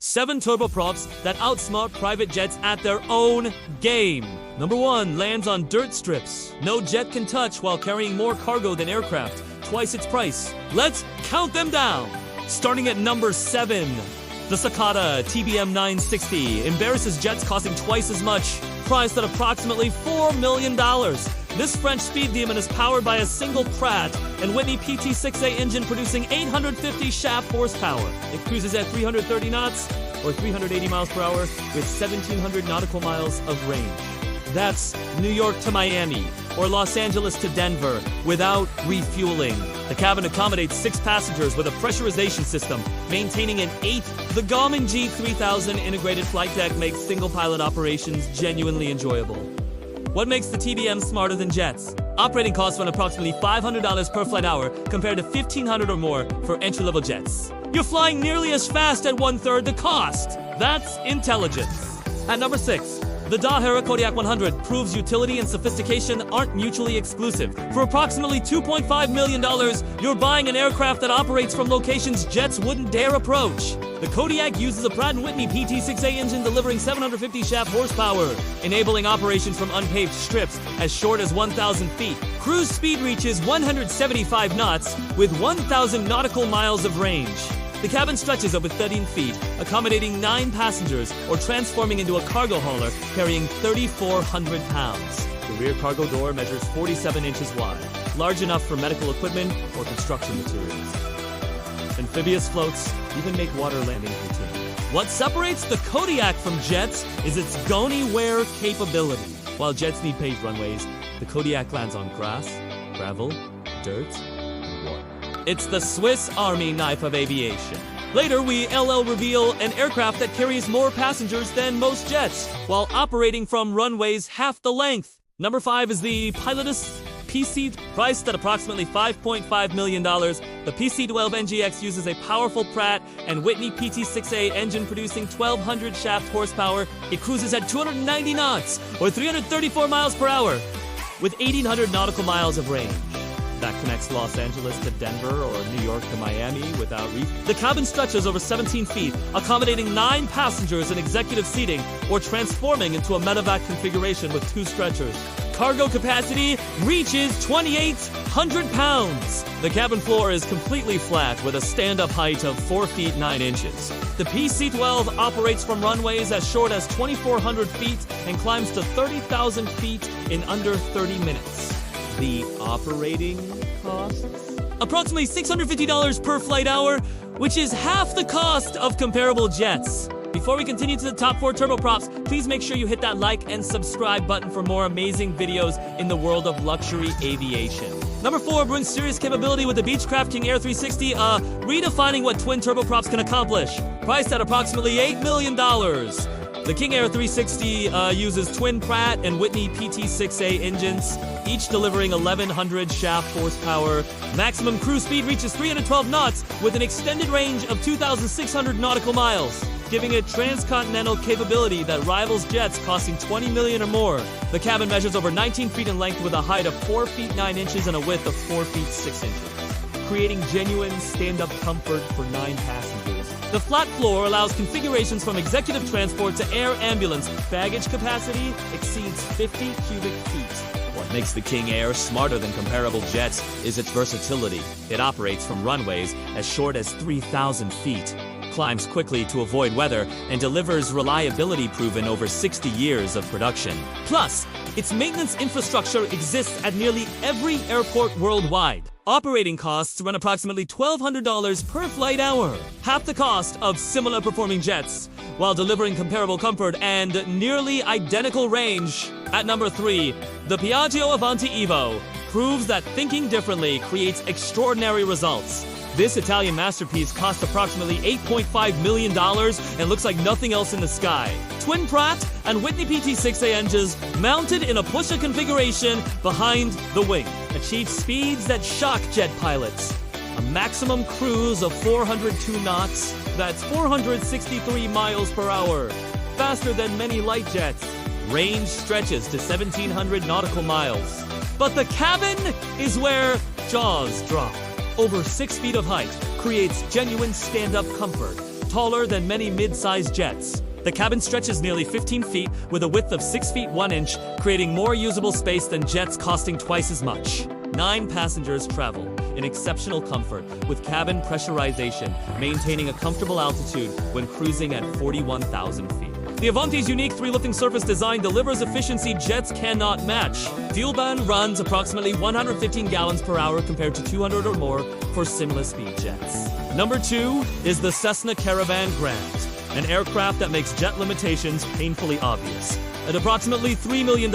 7 turboprops that outsmart private jets at their own game. Number 1 lands on dirt strips. No jet can touch while carrying more cargo than aircraft, twice its price. Let's count them down. Starting at number 7, the Cicada TBM 960 embarrasses jets costing twice as much, priced at approximately $4 million. This French speed demon is powered by a single Pratt and Whitney PT6A engine producing 850 shaft horsepower. It cruises at 330 knots or 380 miles per hour with 1,700 nautical miles of range. That's New York to Miami or Los Angeles to Denver without refueling. The cabin accommodates 6 passengers with a pressurization system, maintaining an 8th. The Garmin G3000 integrated flight deck makes single-pilot operations genuinely enjoyable. What makes the TBM smarter than jets? Operating costs run approximately $500 per flight hour compared to $1,500 or more for entry-level jets. You're flying nearly as fast at 1/3 the cost. That's intelligence. At number 6, the Daher Kodiak 100 proves utility and sophistication aren't mutually exclusive. For approximately $2.5 million, you're buying an aircraft that operates from locations jets wouldn't dare approach. The Kodiak uses a Pratt & Whitney PT6A engine delivering 750 shaft horsepower, enabling operations from unpaved strips as short as 1,000 feet. Cruise speed reaches 175 knots with 1,000 nautical miles of range. The cabin stretches over 13 feet, accommodating 9 passengers or transforming into a cargo hauler carrying 3,400 pounds. The rear cargo door measures 47 inches wide, large enough for medical equipment or construction materials. Amphibious floats even make water landing routine. What separates the Kodiak from jets is its goney-wear capability. While jets need paved runways, the Kodiak lands on grass, gravel, dirt, and water. It's the Swiss Army knife of aviation. Later, we reveal an aircraft that carries more passengers than most jets, while operating from runways half the length. Number 5 is the Pilotus PC, priced at approximately $5.5 million. The PC-12 NGX uses a powerful Pratt & Whitney PT6A engine producing 1,200 shaft horsepower. It cruises at 290 knots or 334 miles per hour with 1,800 nautical miles of range. That connects Los Angeles to Denver or New York to Miami without refueling. The cabin stretches over 17 feet, accommodating 9 passengers in executive seating or transforming into a medevac configuration with 2 stretchers. Cargo capacity reaches 2,800 pounds. The cabin floor is completely flat with a stand-up height of 4 feet 9 inches. The PC-12 operates from runways as short as 2,400 feet and climbs to 30,000 feet in under 30 minutes. The operating costs? Approximately $650 per flight hour, which is half the cost of comparable jets. Before we continue to the top 4 turboprops, please make sure you hit that like and subscribe button for more amazing videos in the world of luxury aviation. Number 4 brings serious capability with the Beechcraft King Air 360, redefining what twin turboprops can accomplish. Priced at approximately $8 million. The King Air 360 uses twin Pratt & Whitney PT6A engines, each delivering 1,100 shaft horsepower. Maximum cruise speed reaches 312 knots with an extended range of 2,600 nautical miles, giving it transcontinental capability that rivals jets costing $20 million or more. The cabin measures over 19 feet in length with a height of 4 feet 9 inches and a width of 4 feet 6 inches, creating genuine stand-up comfort for 9 passengers. The flat floor allows configurations from executive transport to air ambulance. Baggage capacity exceeds 50 cubic feet. What makes the King Air smarter than comparable jets is its versatility. It operates from runways as short as 3,000 feet, climbs quickly to avoid weather, and delivers reliability proven over 60 years of production. Plus, its maintenance infrastructure exists at nearly every airport worldwide. Operating costs run approximately $1,200 per flight hour, half the cost of similar performing jets, while delivering comparable comfort and nearly identical range. At number 3, the Piaggio Avanti Evo proves that thinking differently creates extraordinary results. This Italian masterpiece cost approximately $8.5 million and looks like nothing else in the sky. Twin Pratt & Whitney PT6A engines mounted in a pusher configuration behind the wing achieve speeds that shock jet pilots. A maximum cruise of 402 knots, that's 463 miles per hour, faster than many light jets. Range stretches to 1,700 nautical miles. But the cabin is where jaws drop. Over 6 feet of height creates genuine stand-up comfort. taller than many mid-sized jets. The cabin stretches nearly 15 feet with a width of 6 feet 1 inch, creating more usable space than jets costing twice as much. 9 passengers travel in exceptional comfort with cabin pressurization, maintaining a comfortable altitude when cruising at 41,000 feet. The Avanti's unique 3-lifting surface design delivers efficiency jets cannot match. Fuel burn runs approximately 115 gallons per hour compared to 200 or more for similar speed jets. Number 2 is the Cessna Caravan Grand, an aircraft that makes jet limitations painfully obvious. At approximately $3 million,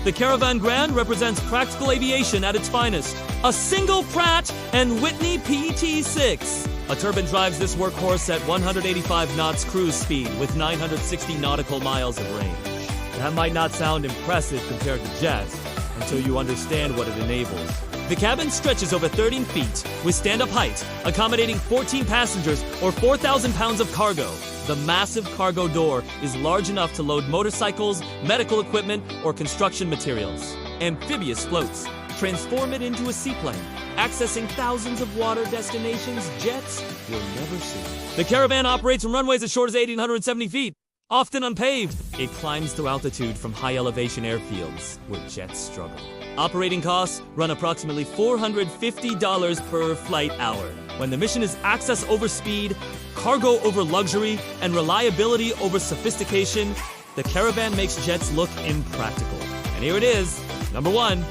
the Caravan Grand represents practical aviation at its finest. A single Pratt & Whitney PT-6. A turbine drives this workhorse at 185 knots cruise speed with 960 nautical miles of range. That might not sound impressive compared to jets until you understand what it enables. The cabin stretches over 13 feet with stand-up height, accommodating 14 passengers or 4,000 pounds of cargo. The massive cargo door is large enough to load motorcycles, medical equipment, or construction materials. Amphibious floats transform it into a seaplane, accessing thousands of water destinations jets will never see. The Caravan operates from runways as short as 1,870 feet, often unpaved. It climbs through altitude from high-elevation airfields where jets struggle. Operating costs run approximately $450 per flight hour. When the mission is access over speed, cargo over luxury, and reliability over sophistication, the Caravan makes jets look impractical. And here it is. Number 1.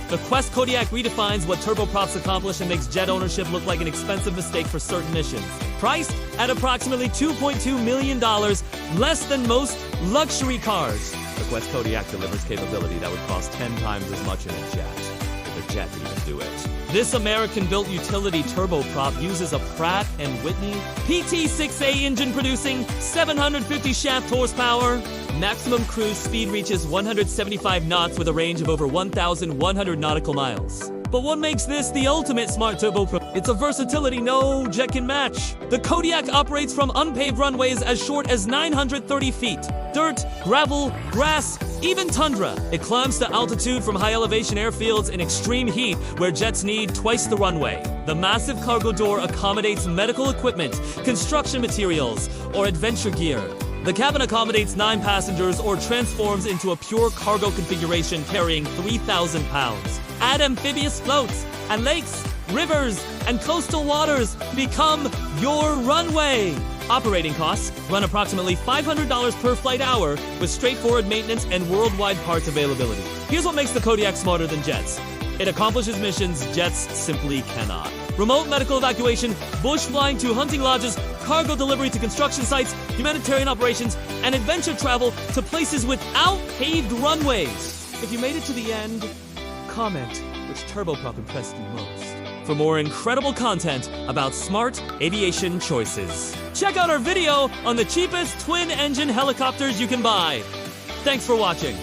The Quest Kodiak redefines what turboprops accomplish and makes jet ownership look like an expensive mistake for certain missions. Priced at approximately $2.2 million, less than most luxury cars. The Quest Kodiak delivers capability that would cost 10 times as much in a jet, if a jet can even do it. This American-built utility turboprop uses a Pratt & Whitney PT-6A engine producing 750 shaft horsepower. Maximum cruise speed reaches 175 knots with a range of over 1,100 nautical miles. But what makes this the ultimate smart turboprop? It's a versatility no jet can match. The Kodiak operates from unpaved runways as short as 930 feet. Dirt, gravel, grass, even tundra. It climbs to altitude from high-elevation airfields in extreme heat where jets need twice the runway. The massive cargo door accommodates medical equipment, construction materials, or adventure gear. The cabin accommodates 9 passengers or transforms into a pure cargo configuration carrying 3,000 pounds. Add amphibious floats, and lakes, rivers, and coastal waters become your runway. Operating costs run approximately $500 per flight hour with straightforward maintenance and worldwide parts availability. Here's what makes the Kodiak smarter than jets. It accomplishes missions jets simply cannot. Remote medical evacuation, bush flying to hunting lodges, cargo delivery to construction sites, humanitarian operations, and adventure travel to places without paved runways. If you made it to the end, comment which turboprop impressed you most. For more incredible content about smart aviation choices, check out our video on the cheapest twin-engine helicopters you can buy. Thanks for watching.